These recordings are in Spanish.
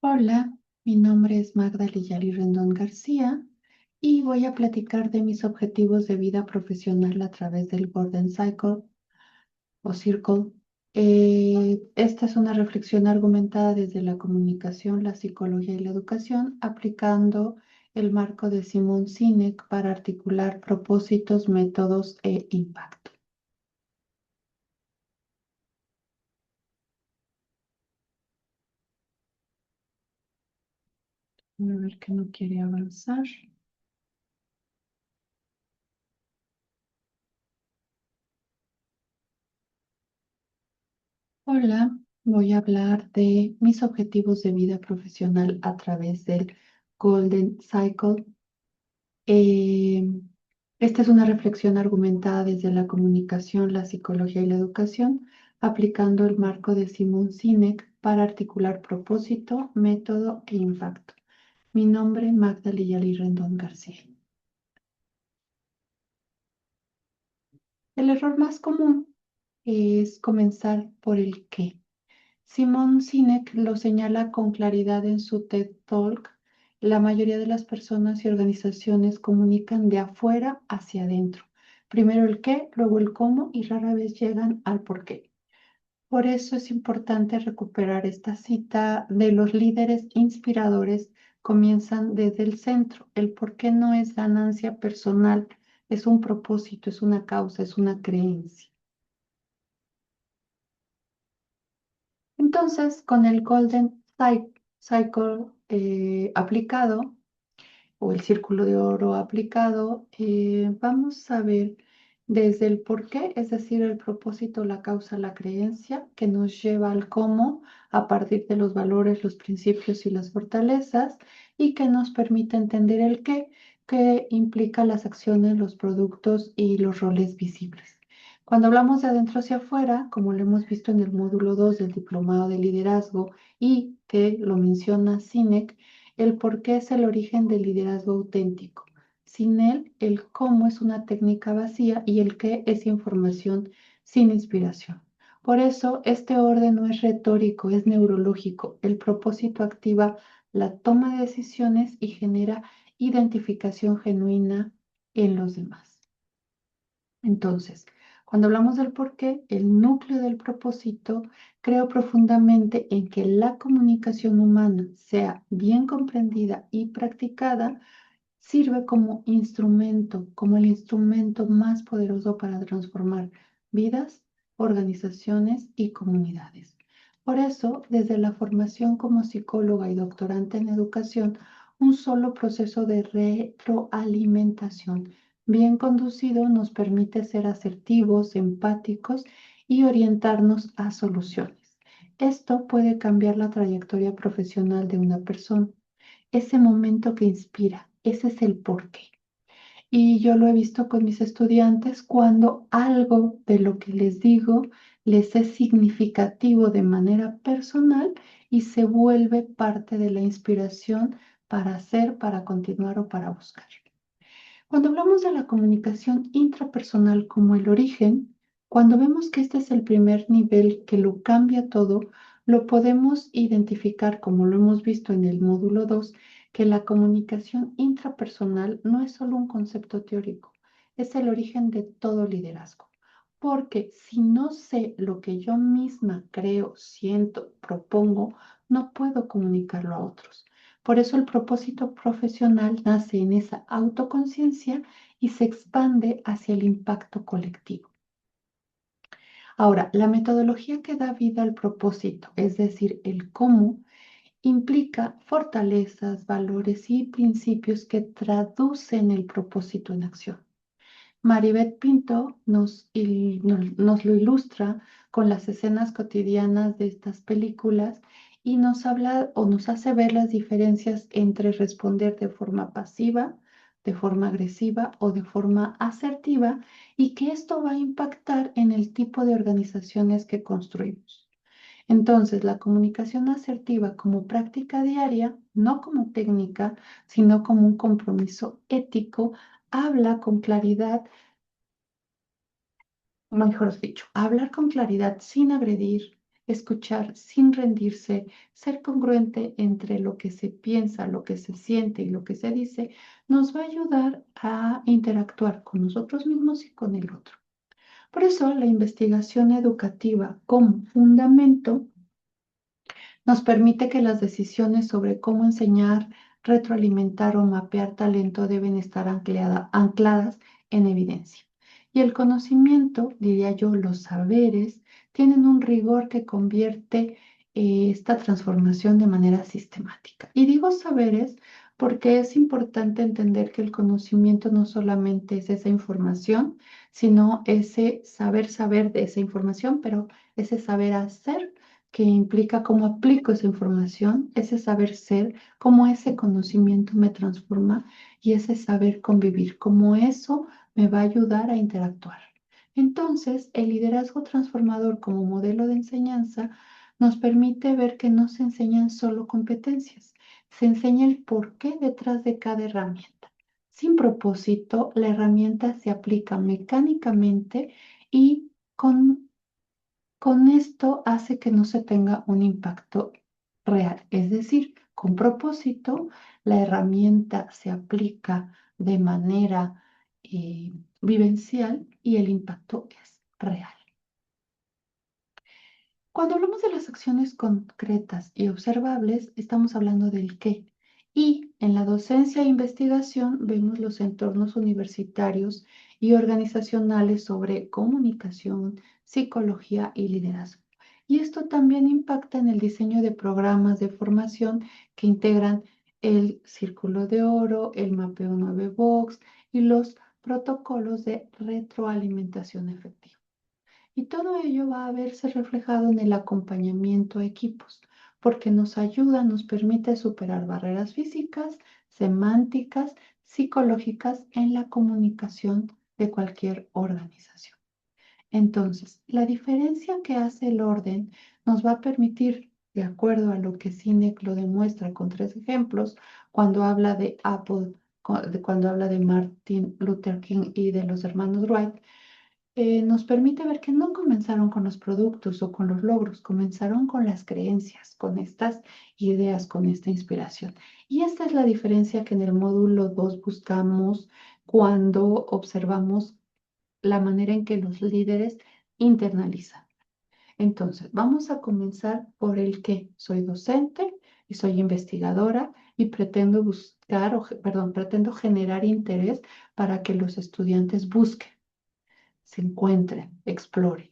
Hola, mi nombre es Magda Liyali Rendón García y voy a platicar de mis objetivos de vida profesional a través del Golden Cycle o Circle. Esta es una reflexión argumentada desde la comunicación, la psicología y la educación, aplicando el marco de Simon Sinek para articular propósitos, métodos e impacto. A ver que no quiere avanzar. Hola, voy a hablar de mis objetivos de vida profesional a través del Golden Cycle. Eh, Esta es una reflexión argumentada desde la comunicación, la psicología y la educación, aplicando el marco de Simon Sinek para articular propósito, método e impacto. Mi nombre, Magda Liyali Rendón García. El error más común es comenzar por el qué. Simon Sinek lo señala con claridad en su TED Talk. La mayoría de las personas y organizaciones comunican de afuera hacia adentro. Primero el qué, luego el cómo y rara vez llegan al por qué. Por eso es importante recuperar esta cita de los líderes inspiradores. Comienzan desde el centro. El por qué no es ganancia personal, es un propósito, es una causa, es una creencia. Entonces, con el Cycle aplicado o el círculo de oro aplicado, vamos a ver desde el por qué, es decir, el propósito, la causa, la creencia, que nos lleva al cómo a partir de los valores, los principios y las fortalezas, y que nos permite entender el qué, que implica las acciones, los productos y los roles visibles. Cuando hablamos de adentro hacia afuera, como lo hemos visto en el módulo 2 del Diplomado de Liderazgo y que lo menciona Sinek, el por qué es el origen del liderazgo auténtico. Sin él, el cómo es una técnica vacía y el qué es información sin inspiración. Por eso, este orden no es retórico, es neurológico. El propósito activa la toma de decisiones y genera identificación genuina en los demás. Entonces, cuando hablamos del por qué, el núcleo del propósito, creo profundamente en que la comunicación humana sea bien comprendida y practicada, sirve como instrumento, como el instrumento más poderoso para transformar vidas, organizaciones y comunidades. Por eso, desde la formación como psicóloga y doctorante en educación, un solo proceso de retroalimentación bien conducido nos permite ser asertivos, empáticos y orientarnos a soluciones. Esto puede cambiar la trayectoria profesional de una persona. Ese momento que inspira, ese es el porqué. Y yo lo he visto con mis estudiantes cuando algo de lo que les digo les es significativo de manera personal y se vuelve parte de la inspiración para hacer, para continuar o para buscar. Cuando hablamos de la comunicación intrapersonal como el origen, cuando vemos que este es el primer nivel que lo cambia todo, lo podemos identificar como lo hemos visto en el módulo 2, que la comunicación intrapersonal no es solo un concepto teórico, es el origen de todo liderazgo. Porque si no sé lo que yo misma creo, siento, propongo, no puedo comunicarlo a otros. Por eso el propósito profesional nace en esa autoconciencia y se expande hacia el impacto colectivo. Ahora, la metodología que da vida al propósito, es decir, el cómo, implica fortalezas, valores y principios que traducen el propósito en acción. Maribeth Pinto nos lo ilustra con las escenas cotidianas de estas películas y nos habla o nos hace ver las diferencias entre responder de forma pasiva, de forma agresiva o de forma asertiva y que esto va a impactar en el tipo de organizaciones que construimos. Entonces, la comunicación asertiva como práctica diaria, no como técnica, sino como un compromiso ético, habla con claridad, mejor dicho, hablar con claridad sin agredir, escuchar sin rendirse, ser congruente entre lo que se piensa, lo que se siente y lo que se dice, nos va a ayudar a interactuar con nosotros mismos y con el otro. Por eso, la investigación educativa como fundamento nos permite que las decisiones sobre cómo enseñar, retroalimentar o mapear talento deben estar ancladas en evidencia. Y el conocimiento, diría yo, los saberes, tienen un rigor que convierte esta transformación de manera sistemática. Y digo saberes porque es importante entender que el conocimiento no solamente es esa información, sino ese saber de esa información, pero ese saber hacer que implica cómo aplico esa información, ese saber ser, cómo ese conocimiento me transforma y ese saber convivir, cómo eso me va a ayudar a interactuar. Entonces, el liderazgo transformador como modelo de enseñanza nos permite ver que no se enseñan solo competencias, se enseña el porqué detrás de cada herramienta. Sin propósito, la herramienta se aplica mecánicamente y con esto hace que no se tenga un impacto real, es decir, con propósito, la herramienta se aplica de manera vivencial y el impacto es real. Cuando hablamos de las acciones concretas y observables, estamos hablando del qué. Y en la docencia e investigación vemos los entornos universitarios y organizacionales sobre comunicación, psicología y liderazgo. Y esto también impacta en el diseño de programas de formación que integran el Círculo de Oro, el Mapeo 9 Box y los protocolos de retroalimentación efectiva. Y todo ello va a verse reflejado en el acompañamiento a equipos, porque nos ayuda, nos permite superar barreras físicas, semánticas, psicológicas en la comunicación de cualquier organización. Entonces, la diferencia que hace el orden nos va a permitir, de acuerdo a lo que Sinek lo demuestra con tres ejemplos, cuando habla de Apple, cuando habla de Martin Luther King y de los hermanos Wright, nos permite ver que no comenzaron con los productos o con los logros, comenzaron con las creencias, con estas ideas, con esta inspiración. Y esta es la diferencia que en el módulo 2 buscamos cuando observamos la manera en que los líderes internalizan. Entonces, vamos a comenzar por el que soy docente y soy investigadora y pretendo buscar, perdón, pretendo generar interés para que los estudiantes busquen, se encuentren, exploren.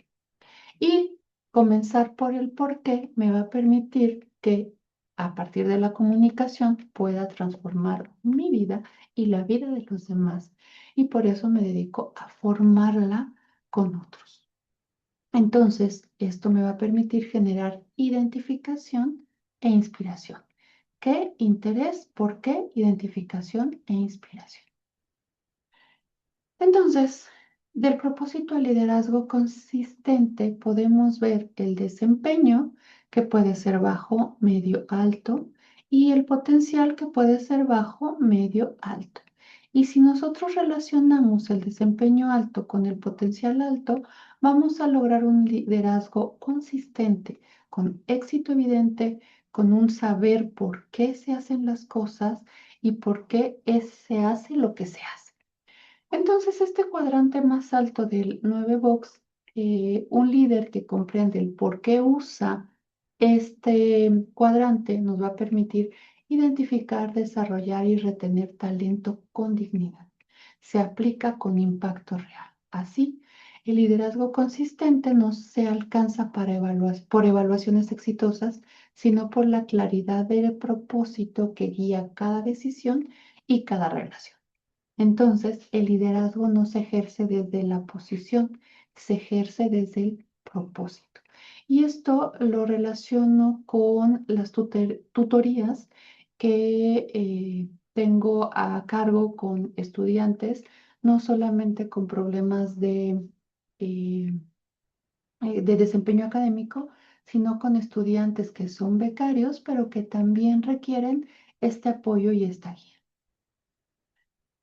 Y comenzar por el por qué me va a permitir que a partir de la comunicación pueda transformar mi vida y la vida de los demás. Y por eso me dedico a formarla con otros. Entonces, esto me va a permitir generar identificación e inspiración. ¿Qué? Interés, por qué, identificación e inspiración. Entonces, del propósito al liderazgo consistente podemos ver el desempeño, que puede ser bajo, medio, alto, y el potencial, que puede ser bajo, medio, alto. Y si nosotros relacionamos el desempeño alto con el potencial alto, vamos a lograr un liderazgo consistente, con éxito evidente, con un saber por qué se hacen las cosas y por qué se hace lo que se hace. Entonces, este cuadrante más alto del 9 box, un líder que comprende el por qué usa este cuadrante nos va a permitir identificar, desarrollar y retener talento con dignidad. Se aplica con impacto real. Así, el liderazgo consistente no se alcanza por evaluaciones exitosas, sino por la claridad del propósito que guía cada decisión y cada relación. Entonces, el liderazgo no se ejerce desde la posición, se ejerce desde el propósito. Y esto lo relaciono con las tutorías que tengo a cargo con estudiantes, no solamente con problemas eh, de desempeño académico, sino con estudiantes que son becarios, pero que también requieren este apoyo y esta guía.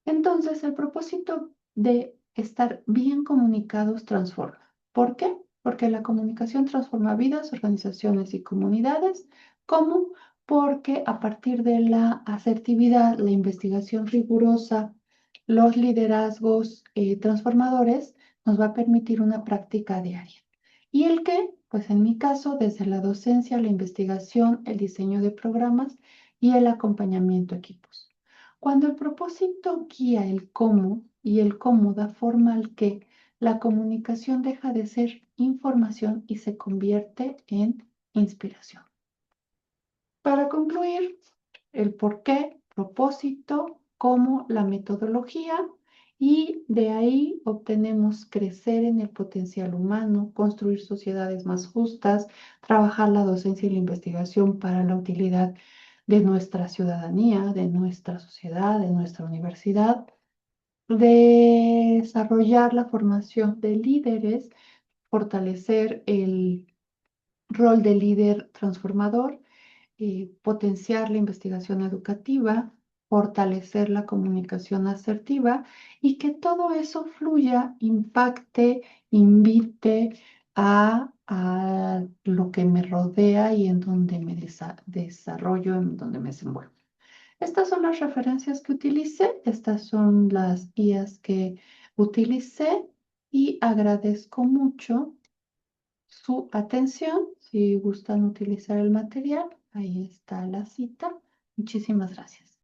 Entonces, el propósito de estar bien comunicados transforma. ¿Por qué? Porque la comunicación transforma vidas, organizaciones y comunidades. ¿Cómo? Porque a partir de la asertividad, la investigación rigurosa, los liderazgos transformadores, nos va a permitir una práctica diaria. ¿Y el qué? Pues en mi caso, desde la docencia, la investigación, el diseño de programas y el acompañamiento a equipos. Cuando el propósito guía el cómo y el cómo da forma al qué, la comunicación deja de ser información y se convierte en inspiración. Para concluir, el por qué, propósito, cómo, la metodología y de ahí obtenemos crecer en el potencial humano, construir sociedades más justas, trabajar la docencia y la investigación para la utilidad de nuestra ciudadanía, de nuestra sociedad, de nuestra universidad, desarrollar la formación de líderes, fortalecer el rol de líder transformador, potenciar la investigación educativa, fortalecer la comunicación asertiva y que todo eso fluya, impacte, invite a lo que me rodea y en donde me desarrollo, en donde me desenvuelvo. Estas son las referencias que utilicé, estas son las guías que utilicé y agradezco mucho su atención. Si gustan utilizar el material, ahí está la cita. Muchísimas gracias.